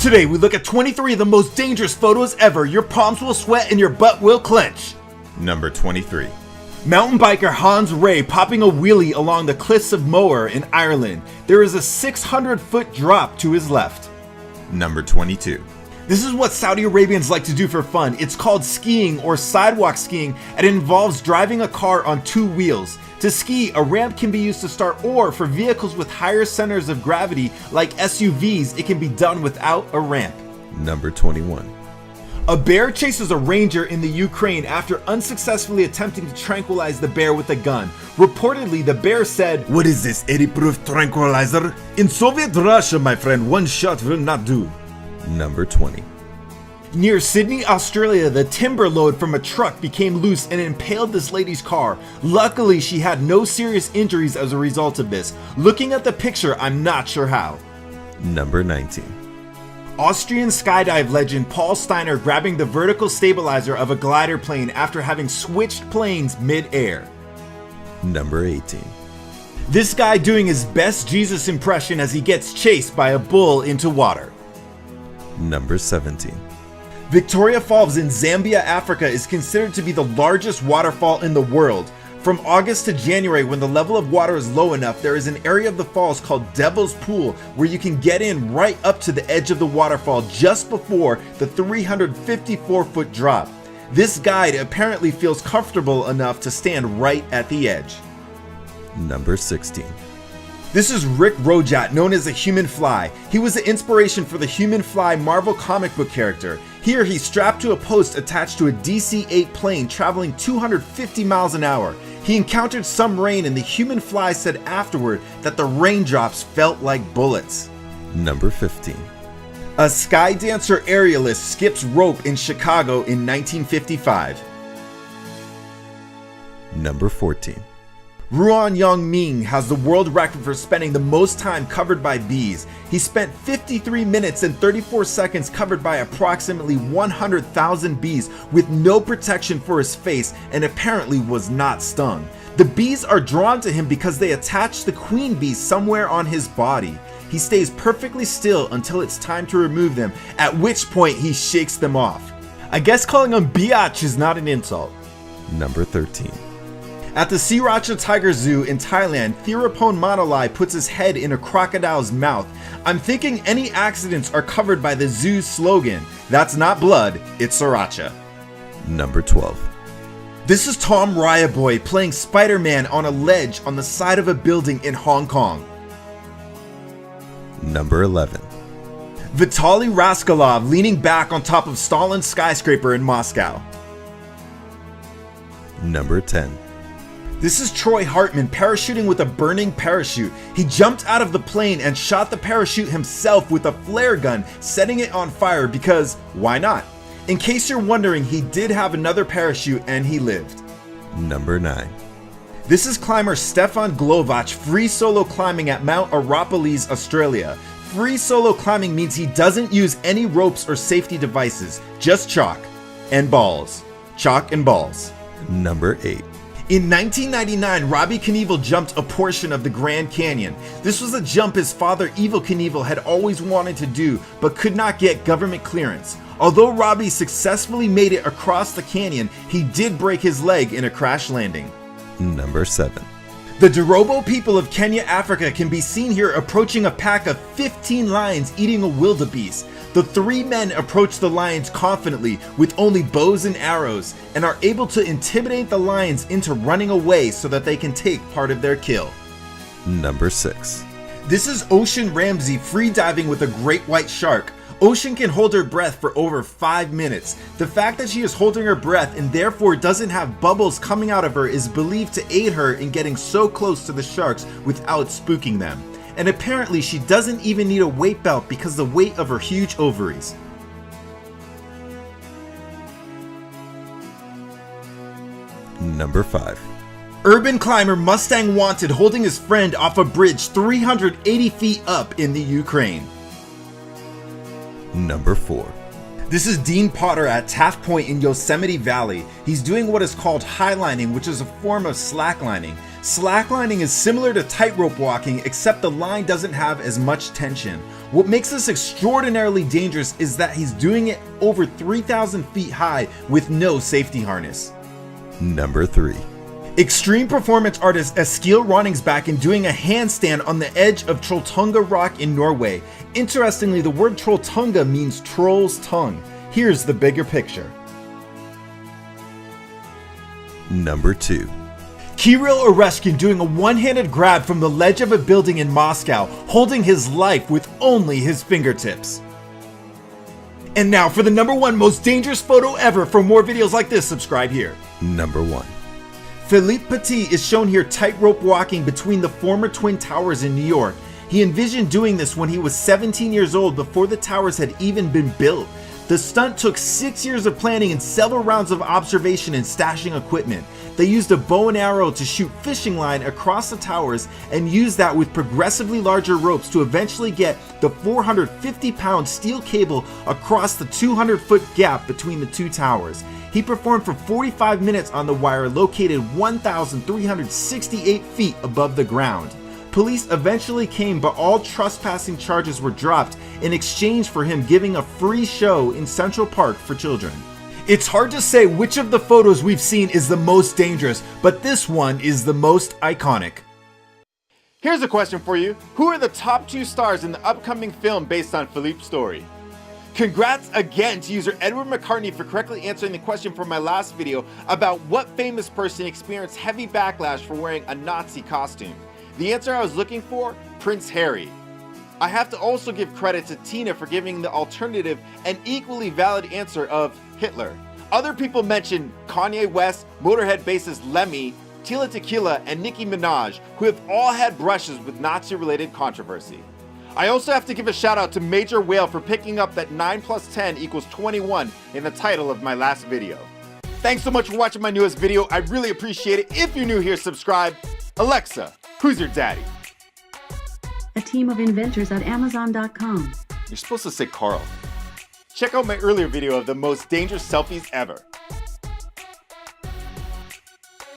Today we look at 23 of the most dangerous photos ever. Your palms will sweat and your butt will clench. Number 23. Mountain biker Hans Ray popping a wheelie along the cliffs of Moher in Ireland. There is a 600-foot drop to his left. Number 22. This is what Saudi Arabians like to do for fun. It's called skiing or sidewalk skiing, and it involves driving a car on two wheels. To ski, a ramp can be used to start, or for vehicles with higher centers of gravity like SUVs, it can be done without a ramp. Number 21. A bear chases a ranger in the Ukraine after unsuccessfully attempting to tranquilize the bear with a gun. Reportedly, the bear said, "What is this, 80-proof tranquilizer? In Soviet Russia, my friend, one shot will not do." Number 20. Near Sydney, Australia, the timber load from a truck became loose and impaled this lady's car. Luckily, she had no serious injuries as a result of this. Looking at the picture, I'm not sure how. Number 19. Austrian skydive legend Paul Steiner grabbing the vertical stabilizer of a glider plane after having switched planes mid-air. Number 18. This guy doing his best Jesus impression as he gets chased by a bull into water. Number 17. Victoria Falls in Zambia, Africa is considered to be the largest waterfall in the world. From August to January, when the level of water is low enough, there is an area of the falls called Devil's Pool where you can get in right up to the edge of the waterfall just before the 354-foot drop. This guide apparently feels comfortable enough to stand right at the edge. Number 16. This is Rick Rojat, known as the Human Fly. He was the inspiration for the Human Fly Marvel comic book character. Here he's strapped to a post attached to a DC-8 plane traveling 250 miles an hour. He encountered some rain and the Human Fly said afterward that the raindrops felt like bullets. Number 15. A sky dancer aerialist skips rope in Chicago in 1955. Number 14. Ruan Yong Ming has the world record for spending the most time covered by bees. He spent 53 minutes and 34 seconds covered by approximately 100,000 bees with no protection for his face and apparently was not stung. The bees are drawn to him because they attach the queen bee somewhere on his body. He stays perfectly still until it's time to remove them, at which point he shakes them off. I guess calling him biatch is not an insult. Number 13. At the Sriracha Tiger Zoo in Thailand, Thirapon Manolai puts his head in a crocodile's mouth. I'm thinking any accidents are covered by the zoo's slogan, "That's not blood, it's sriracha." Number 12. This is Tom Rayaboy playing Spider-Man on a ledge on the side of a building in Hong Kong. Number 11. Vitaly Raskolov leaning back on top of Stalin's skyscraper in Moscow. Number 10. This is Troy Hartman parachuting with a burning parachute. He jumped out of the plane and shot the parachute himself with a flare gun, setting it on fire because why not? In case you're wondering, he did have another parachute and he lived. Number 9. This is climber Stefan Glovac free solo climbing at Mount Arapiles, Australia. Free solo climbing means he doesn't use any ropes or safety devices, just chalk and balls. Chalk and balls. Number 8. In 1999, Robbie Knievel jumped a portion of the Grand Canyon. This was a jump his father, Evel Knievel, had always wanted to do, but could not get government clearance. Although Robbie successfully made it across the canyon, he did break his leg in a crash landing. Number 7. The Dorobo people of Kenya, Africa can be seen here approaching a pack of 15 lions eating a wildebeest. The three men approach the lions confidently with only bows and arrows and are able to intimidate the lions into running away so that they can take part of their kill. Number 6. This is Ocean Ramsey free diving with a great white shark. Ocean can hold her breath for over 5 minutes. The fact that she is holding her breath and therefore doesn't have bubbles coming out of her is believed to aid her in getting so close to the sharks without spooking them. And apparently she doesn't even need a weight belt because of the weight of her huge ovaries. Number 5. Urban climber Mustang Wanted holding his friend off a bridge 380 feet up in the Ukraine. Number 4. This is Dean Potter at Taft Point in Yosemite Valley. He's doing what is called highlining, which is a form of slacklining. Slacklining is similar to tightrope walking, except the line doesn't have as much tension. What makes this extraordinarily dangerous is that he's doing it over 3,000 feet high with no safety harness. Number 3. Extreme performance artist Eskil Ronningsback in doing a handstand on the edge of Trolltunga Rock in Norway. Interestingly, the word Trolltunga means troll's tongue. Here's the bigger picture. Number 2. Kirill Oreshkin doing a one-handed grab from the ledge of a building in Moscow, holding his life with only his fingertips. And now for the number 1 most dangerous photo ever. For more videos like this, subscribe here. Number 1. Philippe Petit is shown here tightrope walking between the former Twin Towers in New York. He envisioned doing this when he was 17 years old, before the towers had even been built. The stunt took 6 years of planning and several rounds of observation and stashing equipment. They used a bow and arrow to shoot fishing line across the towers and used that with progressively larger ropes to eventually get the 450-pound steel cable across the 200-foot gap between the two towers. He performed for 45 minutes on the wire located 1,368 feet above the ground. Police eventually came, but all trespassing charges were dropped in exchange for him giving a free show in Central Park for children. It's hard to say which of the photos we've seen is the most dangerous, but this one is the most iconic. Here's a question for you. Who are the top 2 stars in the upcoming film based on Philippe's story? Congrats again to user Edward McCartney for correctly answering the question from my last video about what famous person experienced heavy backlash for wearing a Nazi costume. The answer I was looking for? Prince Harry. I have to also give credit to Tina for giving the alternative and equally valid answer of Hitler. Other people mentioned Kanye West, Motorhead bassist Lemmy, Tila Tequila, and Nicki Minaj, who have all had brushes with Nazi-related controversy. I also have to give a shout out to Major Whale for picking up that 9 + 10 = 21 in the title of my last video. Thanks so much for watching my newest video. I really appreciate it. If you're new here, subscribe. Alexa, who's your daddy? A team of inventors at Amazon.com. You're supposed to say Carl. Check out my earlier video of the most dangerous selfies ever.